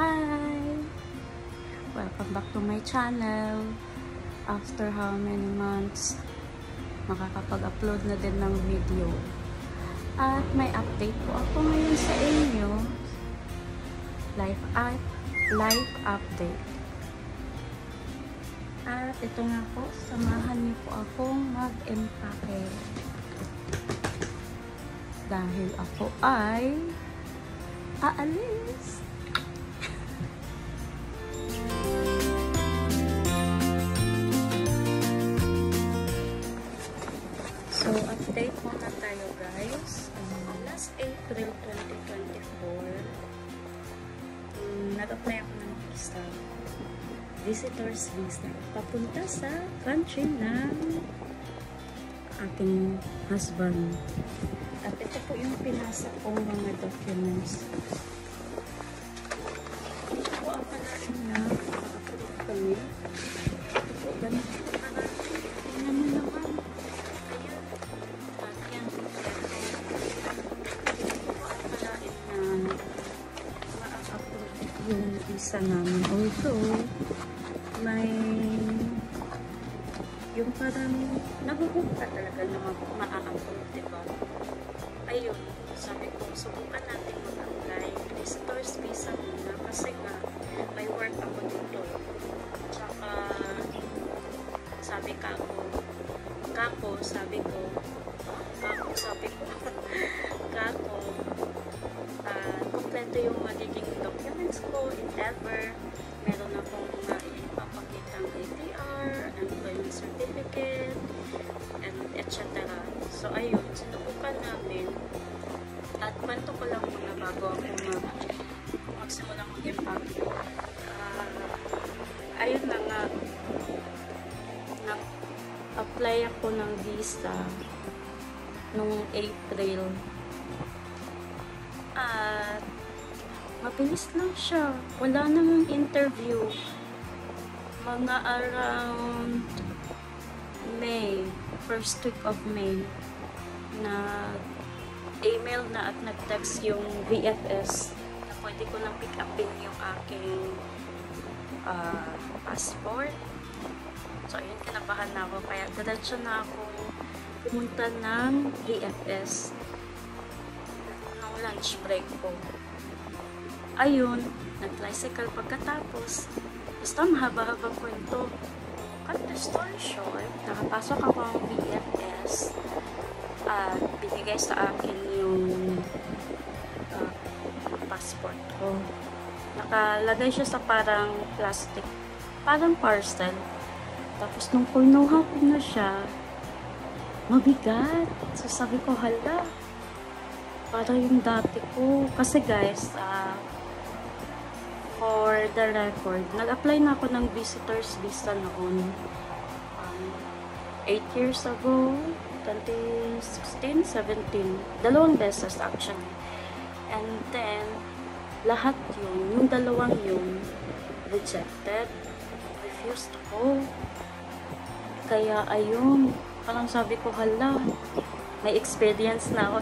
Hi! Welcome back to my channel. After how many months, makakapag-upload na din ng video. At may update po ako ngayon sa inyo. Life update. At ito nga po, samahan niyo po akong mag-empake. Dahil ako ay aalis. So, update muna tayo guys. Last April 2024, nag-apply ako ng visa. Visitor's visa. Papunta sa country ng aking husband. At ito po yung pinasa kong mga documents. Ito po ang palain na maka-approve kami. Ito po, ganito po pala. Tingnan mo naman. Ayan. At yan. Ito po ang palain na maka-approve yung visa namin. Although, may yung parang naguhug ka talaga na ma-approve, diba? Ayun, sabi ko, subukan natin mag-apply visitor's visa muna kasi nga may work ako dito. Tsaka sabi kompleto yung magiging documents ko, if ever meron akong maipapakitang ATR, employment certificate, and etc. So ayun, sinubukan namin at kwento ko lang muna bago ako magsimulang mag-empake. Ayun na nga, nag-apply ako ng visa nung April at mabilis lang siya, wala namang interview. Mga around May, first week of May, email na at nag-text yung VFS na pwede ko nang pick upin yung aking passport. So ayun, kinabahan na ako, kaya diretso na ako pumunta ng VFS nung lunch break ko. Ayun, nag-tricycle pagkatapos. Basta mahaba-habang kwento. Cut the story short, nakapasok ako ang VFS at binigay sa akin yung passport ko. Nakalagay siya sa parang plastic, parang parcel. Tapos nung kinuha ko na siya, mabigat. So sabi ko, hala, para yung dati ko. Kasi guys, for the record, nag-apply na ako ng visitor's visa noon 8 years ago, 2016, 17. Dalawang beses actually. And then, lahat yun, yung dalawang yun, rejected. Refused ako. Kaya ayun, parang sabi ko, hala, may experience na ako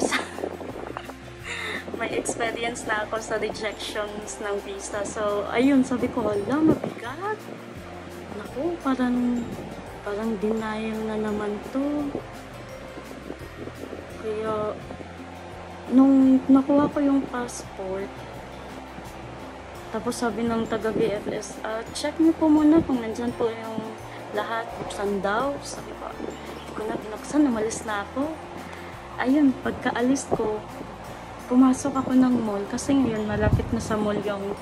sa rejections ng visa. So, ayun, sabi ko, hala, mabigat. Naku, parang denial na naman to. Kaya, nung nakuha ko yung passport, tapos sabi ng taga-VFS, check niyo po muna kung nandyan po yung lahat, buksan daw. Sabi ko, hindi ko na binuksan, umalis na ako. Ayun, pagkaalis ko, pumasok ako ng mall kasi ngayon malapit na sa mall yung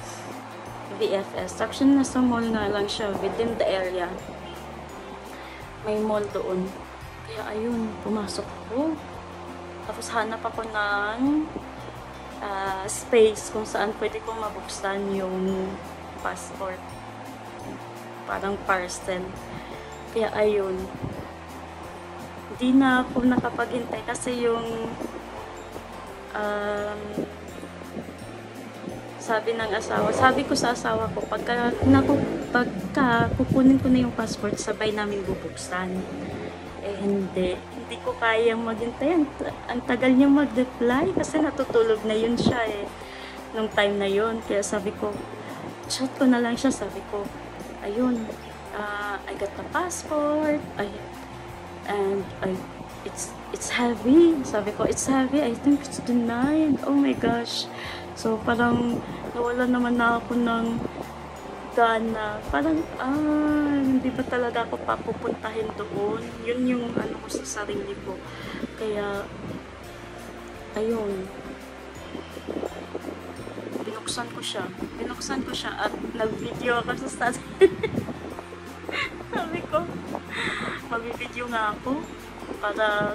VFS. Actually, nasa mall na lang siya within the area. May mall doon. Kaya ayun, pumasok ako. Tapos hanap ako ng space kung saan pwede kong mabuksan yung passport. Parang parcel. Kaya ayun. Hindi na ako nakapaghintay kasi yung sabi ko sa asawa ko, pagka kukunin ko na yung passport, sabay namin bubuksan. Eh hindi ko kayang maghintay. Ang tagal niyang mag-reply kasi natutulog na yun siya nung time na yun. Kaya sabi ko, chat ko na lang siya, sabi ko, ayun, I got the passport, it's heavy. Sabi ko, it's heavy. I think it's denied. Oh my gosh. So, parang nawala naman na ako ng gana. Parang, hindi ba talaga ako papupuntahin doon? Yun yung ano ko sa sarili ko. Kaya, ayun. Binuksan ko siya at nag-video ako sa status. Sabi ko, mag-video nga ako para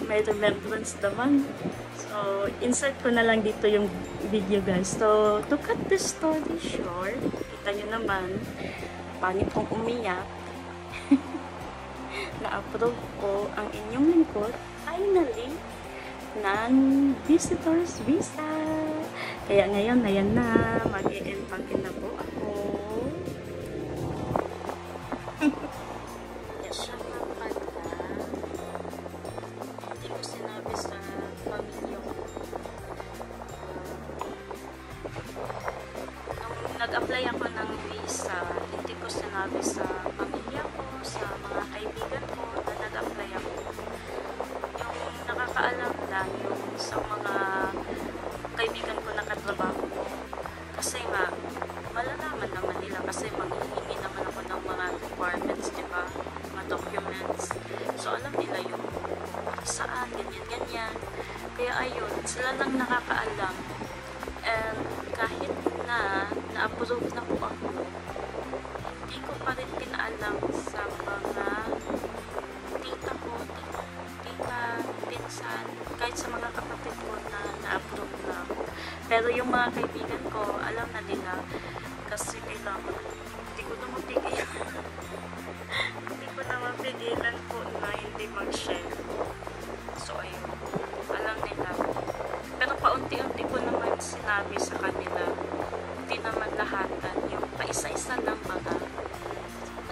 may remembrance naman. So, insert ko na lang dito yung video, guys. So, to cut the story short, kita nyo naman, pangit kong umiyak. Na-approve ko ang inyong lingkod, finally, ng visitor's visa. Kaya ngayon, ayan na, mag-i-embark na po ako. Yes, siya nga pala. Hindi ko sinabi sa pamilya ko. Nung nag-apply ako ng visa, hindi ko sinabi sa pamilya ko, sa mga kaibigan ko na nag-apply ako. Yung nakakaalam lang yung sa mga kaibigan ko na katrabaho ko. Kasi nga, malalaman naman nila kasi maghihingi naman ako ng mga requirements, diba? Mga documents. So, alam nila yung saan, ganyan. Kaya ayun, sila lang nakakaalam. And kahit na na-approve na po ako, hindi ko pa rin pinaalam sa mga tita ko, pinsan, kahit sa mga kapatid ko na na-approve na ako. Pero yung mga kaibigan ko, alam na nila kasi kailangan hindi ko na mapigilan. Hindi ko na mapigilan po na hindi mag-share. So, ayun. Alam nila. Pero paunti-unti ko naman sinabi sa kanila. Hindi naman lahatan. Yung paisa-isa lang baga.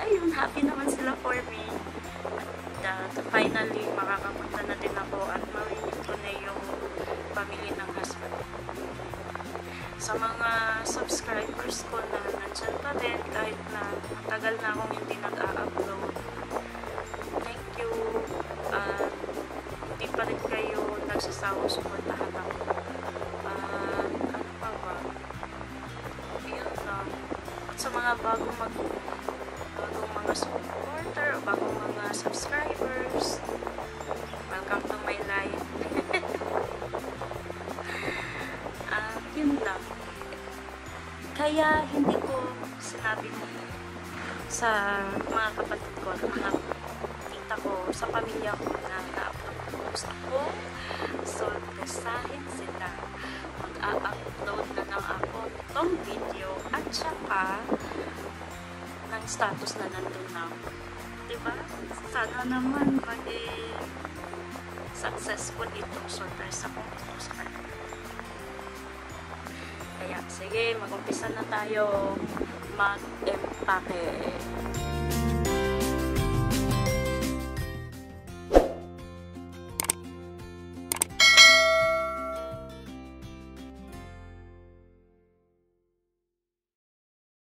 Ayun, happy naman sila for me. At finally, makakapunta na din ako at mamimit ko na yung pamilya ng husband. Sa mga subscribers ko na nandyan pa din kahit na matagal na akong hindi nag-a-upload, thank you. Hindi pa rin kayo nagsasawa suportahan ako. Ano pa ba? Yun lang. At sa mga bagong mga supporter o bagong mga subscribers, welcome to my life. Yun lang. Kaya hindi ko sinabi sa mga kapatid ko, mga tita ko, sa pamilya ko na na-upload ako. So, basahin sila. Mag-a-upload na lang ako itong video at saka ng status na nandun na ako. Diba? Sana naman maging successful itong surprise ako sa kanila. Kaya, sige, mag-umpisa na tayo mag-empake.